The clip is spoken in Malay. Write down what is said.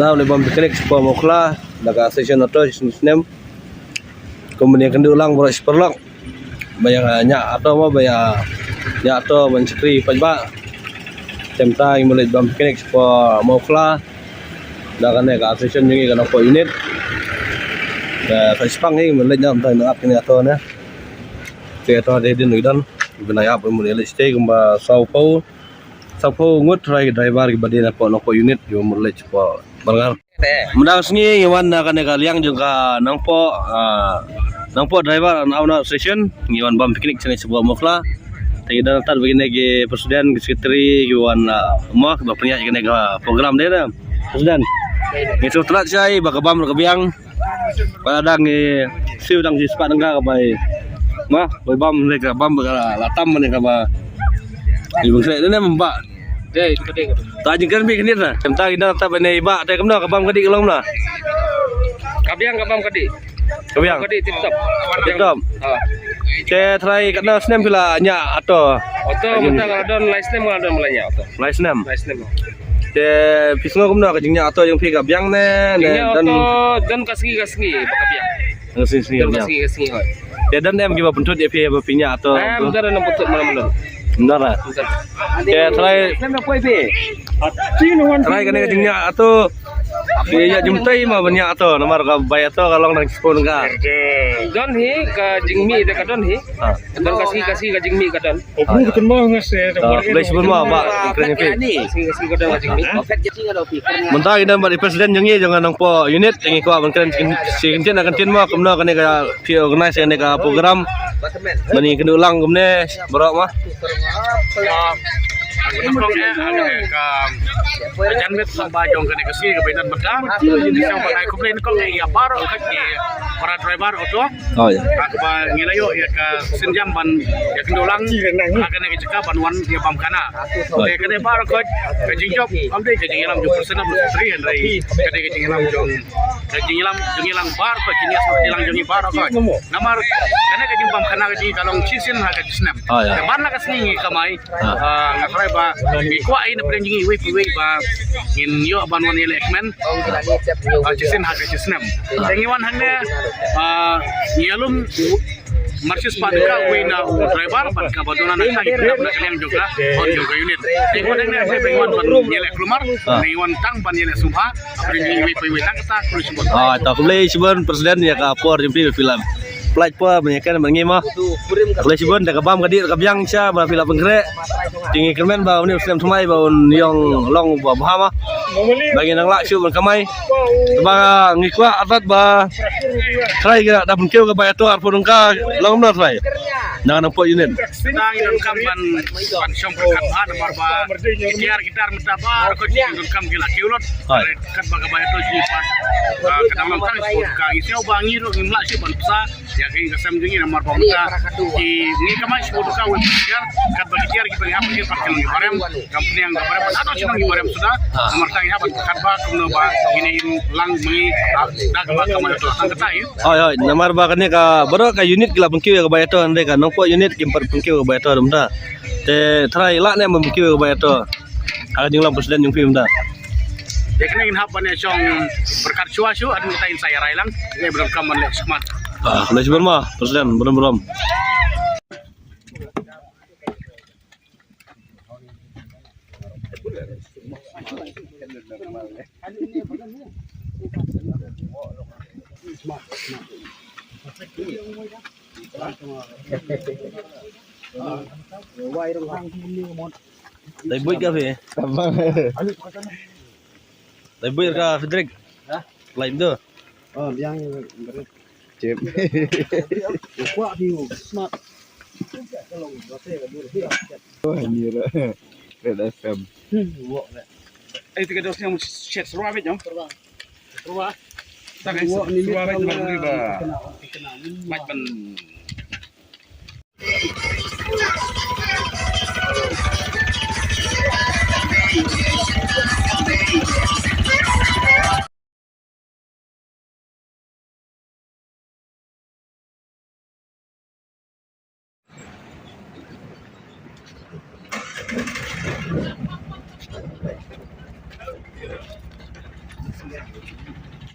Dah oleh bom teknik supaya mokla daga session auto sistem. Kemudian kena ulang beras perlok. Bayar nyak atau mau bayar nyak atau mencari pajak. Temta yang mulai bom teknik supaya mokla daga nega session yang kena po unit. Dah Faspang ni mulai jam tak nak kena atau ni. Kita ada di Nuidan. Benaya apa mulai stay kemba Saupo ngut try driver ke badin apa nopo unit yo mulai cepat barang mendang sengi iwan nak kena kaliang juga nangpo driver auna session iwan bam piknik sini sebuah mokla tidak tar begini ke presiden sekretari iwan mak bapaknya kena ke program dia dah presiden itu telat saya bakabam kebiang pada ngi siu dang si sepat enggak ke mah bam mereka bam latam mereka ba ibu saya ni mbak deh itu gede tak jengkan bi kenit lah tentang kita tak benda ibak tak kemana kabam kadi kelom lah kabam kadi tip top saya try kena snap pula nya atau minta kalau don live snap kalau don belanya atau live snap saya pisngo kemana kejengnya atau yang pi kabang ne dan kasih bakabang kasih ya dan em giba pentut dia pi pinya atau bentar nak pentut mana bentar lah ya try kena kejengnya atau dia jumtai mah banyak atau nomor ka bayar atau kalau nak spon ka don hi ka jingmi te ka don hi don kasih ka jingmi ka don opu kan mau ngas boleh sebut mah pak kena kasih ka don jingmi mentah ina bari presiden jangi jangan nang po unit jangi ko kan si kencen akan tin mah kemna kena ka pi organize kena ka program mani kena ulang kemne berok mah Nempong jangan met sampai jong kena kasih ke benar betul. Yang pakai komplain kau ni ya baru kaki para driver auto. Oh ya. Aku ngilayo ya ke senjam ban ya kendolang. Kena kecekap ban wan ya pam kana. Kena baru kau kejingjop. Ambil kejinglam jong personal putri yang dari kena kejinglam jong bar kau kejinglam jong bar kau. Namar kena kejing pam kana kejing kalong cisin harga cisnam. Mana kasih kamai ngarai ba kuat ini perenjingi wei ba in yo banwan ile ekmen cisin harga cisnam. Tengiwan hangnya nyalum marsis padka wena driver padka badona nak lagi nak kalian juga on juga unit tengok dengan saya penguan ban nyele keluar penguan tang ban nyele subha perenjingi wei tang kita terus sebut tak boleh sebut presiden ya ka por jempi film flight po menyekan mengima boleh sebut dak kabam kadi kabyang sia ba film penggerek tinggi kemen ba ni film semai ba yang long ba bahama bagi nang lak syuk kamai ba ngikwa atat ba try ga da pengkeu ka ba to arpun ka long na try jangan nampak unit sedang dalam kampan syom perkat ba nomor ba gitar mentabar ko jing kam gila kiulot kat ba ka ba to jipat kadang tang sport ka isio ba ngiro ngimlak syuk ban psa ya kini kasam jengi nomor ba di ni kamai sport ka we gitar kat ba gitar ki bagi apa ki pakai ngi barem company yang barem atau cuma ngi barem sudah nomor tang ya kat ba kuno ba ini lang mengi dak ba kamai to tang ketai oh nomor ba kene ka baro ka unit gila bengkiu ka ba to ande ka nompo unit kimper bengkiu ka ba to dumda te try la ne bengkiu ka ba to ada jinglang presiden yang film dah dekne in hapan ya chong berkat cuacu ada mintain saya railang ini belum kaman lek semat boleh sebut mah presiden belum Tay buit ka fi? Tay buit ka Frederick? Ha? Live do. Oh, yang berat. Cep. Kuat view smart. Oh, ini Red FM. Wok le. Tiga dos yang chat seruah bet jom. Seruah. Tak guys. Wok ni seruah bet bagi ba. Macam